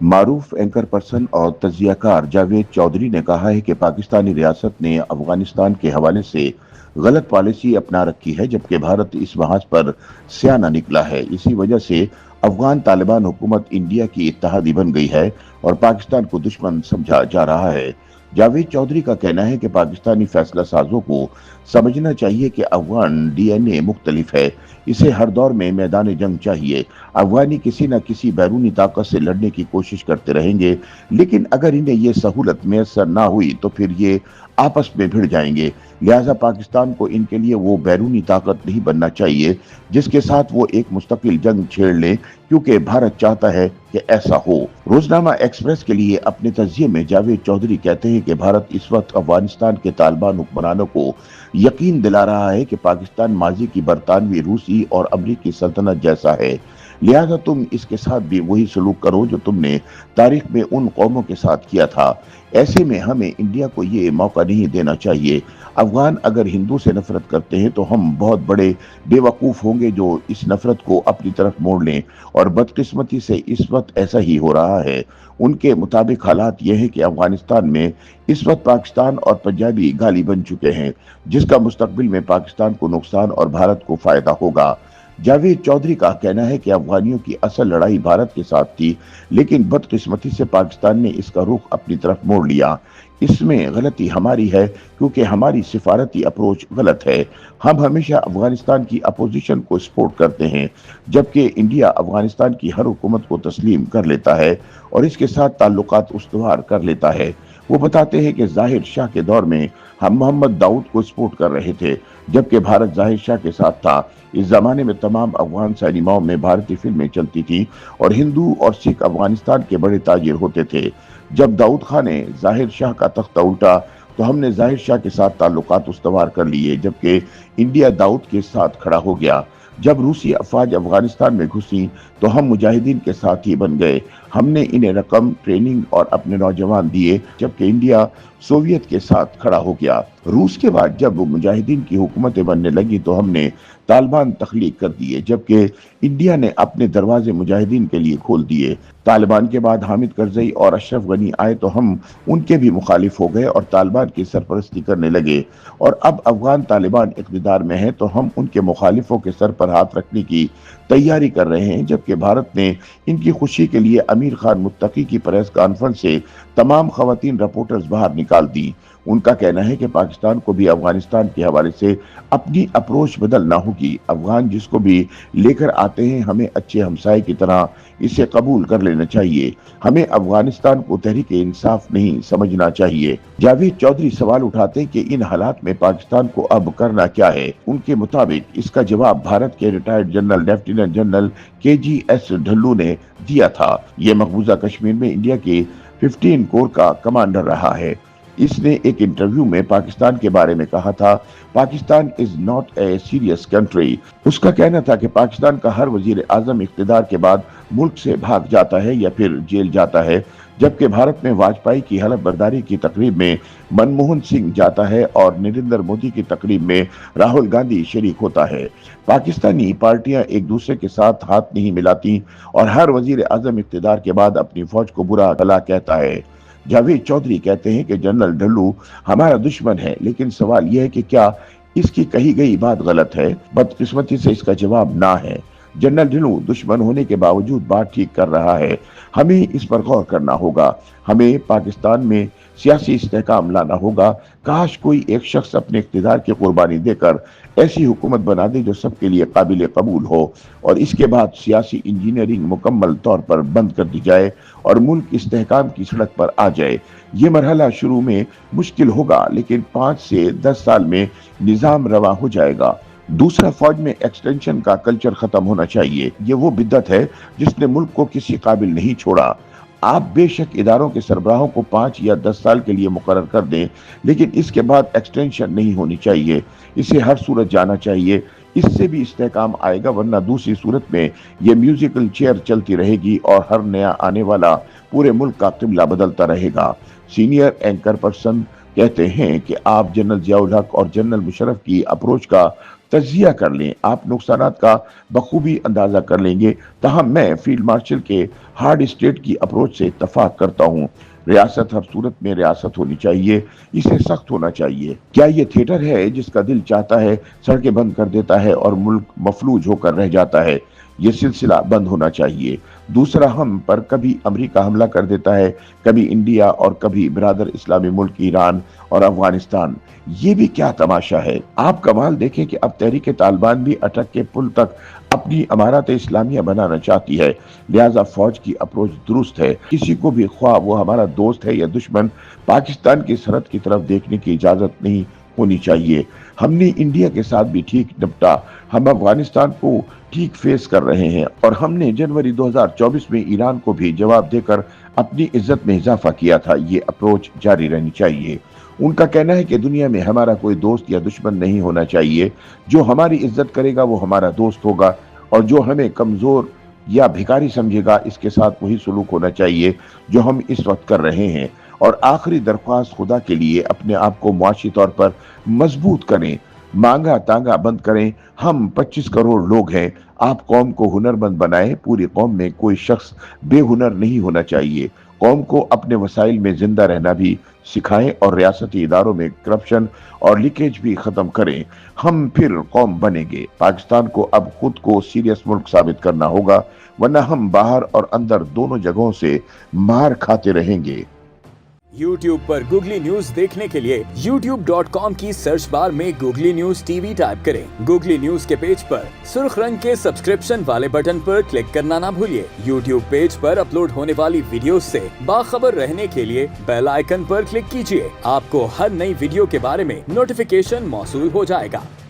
मारूफ anchor person और तज्जियाकार जावेद चौधरी ने कहा है कि पाकिस्तानी रियासत ने अफगानिस्तान के हवाले से गलत पॉलिसी अपना रखी है, जबकि भारत इस बहस पर स्याना निकला है। इसी वजह से अफगान तालिबान हुकूमत इंडिया की इत्तेहादी बन गई है और पाकिस्तान को दुश्मन समझा जा रहा है। जावेद चौधरी का कहना है कि पाकिस्तानी फैसला साजों को समझना चाहिए कि अफगान डीएनए मुख्तलिफ है। इसे हर दौर में मैदान जंग चाहिए। अफगानी किसी न किसी बैरूनी ताकत से लड़ने की कोशिश करते रहेंगे, लेकिन अगर इन्हें ये सहूलत मैसर ना हुई तो फिर ये आपस में भिड़ जाएंगे। लिहाजा पाकिस्तान को इनके लिए वो बैरूनी ताकत नहीं बनना चाहिए जिसके साथ वो एक मुस्तकिल जंग छेड़ ले, क्योंकि भारत चाहता है कि ऐसा हो। रोजनामा एक्सप्रेस के लिए अपने तज्जिये में जावेद चौधरी कहते हैं कि भारत इस वक्त अफगानिस्तान के तालिबान हुक्मरानों को यकीन दिला रहा है कि पाकिस्तान माजी की बरतानवी, रूसी और अमरीकी सल्तनत जैसा है। लिहाजा तुम इसके साथ भी वही सलूक करो जो तुमने तारीख में उन कौमों के साथ किया था। ऐसे में हमें इंडिया को ये मौका नहीं देना चाहिए। अफगान अगर हिंदू से नफरत करते हैं तो हम बहुत बड़े बेवकूफ होंगे जो इस नफरत को अपनी तरफ मोड़ लें, और बदकिस्मती से इस वक्त ऐसा ही हो रहा है। उनके मुताबिक हालात यह है कि अफगानिस्तान में इस वक्त पाकिस्तान और पंजाबी गाली बन चुके हैं, जिसका मुस्तकबिल में पाकिस्तान को नुकसान और भारत को फायदा होगा। जावेद चौधरी का कहना है कि अफगानियों की असल लड़ाई भारत के साथ थी, लेकिन बदकिस्मती से पाकिस्तान ने इसका रुख अपनी तरफ मोड़ लिया। इसमें गलती हमारी है क्योंकि हमारी सिफारती अप्रोच गलत है। हम हमेशा अफगानिस्तान की अपोजिशन को सपोर्ट करते हैं, जबकि इंडिया अफगानिस्तान की हर हुकूमत को तस्लीम कर लेता है और इसके साथ ताल्लुकात उस्तवार कर लेता है। वो बताते हैं कि जाहिर शाह के दौर में हम मोहम्मद दाऊद को सपोर्ट कर रहे थे, जबकि भारत जाहिर शाह के साथ था। इस जमाने में तमाम अफगान सिनेमाओं में भारतीय फिल्में चलती थी और हिंदू और सिख अफगानिस्तान के बड़े ताजिर होते थे। जब दाऊद खान ने जाहिर शाह का तख्ता उल्टा तो हमने जाहिर शाह के साथ ताल्लुकात उस्तवार कर लिए, जबकि इंडिया दाऊद के साथ खड़ा हो गया। जब रूसी अफवाज अफगानिस्तान में घुसी तो हम मुजाहिदीन के साथ ही बन गए। हमने इन्हें रकम, ट्रेनिंग और अपने नौजवान दिए, जबकि इंडिया सोवियत के साथ खड़ा हो गया। रूस के बाद जब मुजाहिदीन की हुकूमतें बनने लगी तो हमने तालिबान तख्लीक कर दिए, जबकि इंडिया ने अपने दरवाजे मुजाहिदीन के लिए खोल दिए। तालिबान के बाद हामिद करजई और अशरफ गनी आए तो हम उनके भी मुखालिफ हो गए और तालिबान की सरपरस्ती करने लगे। और अब अफगान तालिबान इक़्तिदार में है तो हम उनके मुखालिफों के सर पर हाथ रखने की तैयारी कर रहे हैं, जबकि भारत ने इनकी खुशी के लिए अमीर खान मुत्तकी की प्रेस कॉन्फ्रेंस से तमाम खवातीन रिपोर्टर्स बाहर निकाल दी। उनका कहना है कि पाकिस्तान को भी अफगानिस्तान के हवाले से अपनी अप्रोच बदलना होगी। अफगान जिसको भी लेकर आते हैं हमें अच्छे हमसाए की तरह इसे कबूल कर लेना चाहिए। हमें अफगानिस्तान को तहरीक इंसाफ नहीं समझना चाहिए। जावेद चौधरी सवाल उठाते हैं कि इन हालात में पाकिस्तान को अब करना क्या है। उनके मुताबिक इसका जवाब भारत के retired general lieutenant general KGS ढल्लू ने दिया था। ये मकबूजा कश्मीर में इंडिया के 15 कोर का कमांडर रहा है। इसने एक इंटरव्यू में पाकिस्तान के बारे में कहा था, Pakistan is not a serious country. उसका कहना था कि पाकिस्तान का हर वजीर आजम इख्तिदार के बाद मुल्क से भाग जाता है या फिर जेल जाता है, जबकि भारत में वाजपेयी की हलफ बर्दारी की तकरीब में मनमोहन सिंह जाता है और नरेंद्र मोदी की तकरीब में राहुल गांधी शरीक होता है। पाकिस्तानी पार्टियां एक दूसरे के साथ हाथ नहीं मिलाती और हर वजीर आजम इख्तिदार के बाद अपनी फौज को बुरा भला कहता है। जावेद चौधरी कहते हैं कि जनरल ढल्लू हमारा दुश्मन है, लेकिन सवाल यह है कि क्या इसकी कही गई बात गलत है। बदकिस्मती से इसका जवाब ना है। जनरल ढिल्लू दुश्मन होने के बावजूद बात ठीक कर रहा है। हमें इस पर गौर करना होगा। हमें पाकिस्तान में सियासी इस्तेहकाम लाना होगा। काश कोई एक शख्स अपने इख्तिदार की कुर्बानी देकर ऐसी हुकूमत बना दे जो सबके लिए काबिल कबूल हो, और इसके बाद सियासी इंजीनियरिंग मुकम्मल तौर पर बंद कर दी जाए और मुल्क इस्तेहकाम की सड़क पर आ जाए। ये मरहला शुरू में मुश्किल होगा, लेकिन 5 से 10 साल में निज़ाम रवा हो जाएगा। दूसरा, फौज में एक्सटेंशन का कल्चर खत्म होना चाहिए। ये वो बिद्दत है जिसने मुल्क को किसी काबिल नहीं छोड़ा। आप बेशक इदारों के सरबराहों को 5 या 10 साल के लिए मुकर्रर कर दें, लेकिन इसके बाद एक्सटेंशन नहीं होनी चाहिए। इसे हर सूरत जाना चाहिए। इससे भी इस्तेहकाम आएगा, वरना दूसरी सूरत में ये म्यूजिकल चेयर चलती रहेगी और हर नया आने वाला पूरे मुल्क का किबला बदलता रहेगा। सीनियर एंकर पर्सन कहते हैं कि आप जनरल जियाउल हक और जनरल मुशर्रफ की अप्रोच का तजिया कर लें, आप नुकसानात का बखूबी अंदाजा कर लेंगे। तहम मैं फील्ड मार्शल के हार्ड स्टेट की अप्रोच से इत्तफाक करता हूँ। रियासत हर सूरत में रियासत होनी चाहिए, इसे सख्त होना चाहिए। क्या ये थिएटर है जिसका दिल चाहता है सड़कें बंद कर देता है और मुल्क मफलूज होकर रह जाता है? ये सिलसिला बंद होना चाहिए। दूसरा, हम पर कभी अमेरिका हमला कर देता है, कभी इंडिया और कभी बिरादर इस्लामी मुल्क ईरान और अफगानिस्तान। ये भी क्या तमाशा है। आप कमाल देखें कि अब तहरीक तालिबान भी अटक के पुल तक अपनी अमारत इस्लामिया बनाना चाहती है। लिहाजा फौज की अप्रोच दुरुस्त है। किसी को भी, ख्वाह वो हमारा दोस्त है या दुश्मन, पाकिस्तान की सरहद की तरफ देखने की इजाजत नहीं होनी चाहिए। हमने इंडिया के साथ भी ठीक निपटा, हम अफगानिस्तान को ठीक फेस कर रहे हैं और हमने जनवरी 2024 में ईरान को भी जवाब देकर अपनी इज्जत में इजाफा किया था। ये अप्रोच जारी रहनी चाहिए। उनका कहना है कि दुनिया में हमारा कोई दोस्त या दुश्मन नहीं होना चाहिए। जो हमारी इज्जत करेगा वो हमारा दोस्त होगा और जो हमें कमजोर या भिखारी समझेगा इसके साथ वही सलूक होना चाहिए जो हम इस वक्त कर रहे हैं। और आखिरी दरख्वास्त, खुदा के लिए अपने आप को मुआशी तौर पर मजबूत करें, मांगा तांगा बंद करें। हम 25 करोड़ लोग हैं। आप कौम को हुनरमंद बनाएं। पूरी कौम में कोई शख्स बेहुनर नहीं होना चाहिए। कौम को अपने वसाइल में जिंदा रहना भी सिखाएं और रियासती इदारों में करप्शन और लीकेज भी खत्म करें। हम फिर कौम बनेंगे। पाकिस्तान को अब खुद को सीरियस मुल्क साबित करना होगा, वरना हम बाहर और अंदर दोनों जगहों से मार खाते रहेंगे। YouTube पर गूगली न्यूज देखने के लिए youtube.com की सर्च बार में गूगली न्यूज टीवी टाइप करें। गूगली न्यूज के पेज पर सुर्ख रंग के सब्सक्रिप्शन वाले बटन पर क्लिक करना ना भूलिए। YouTube पेज पर अपलोड होने वाली वीडियोस से बाखबर रहने के लिए बेल आइकन पर क्लिक कीजिए। आपको हर नई वीडियो के बारे में नोटिफिकेशन मौसूल हो जाएगा।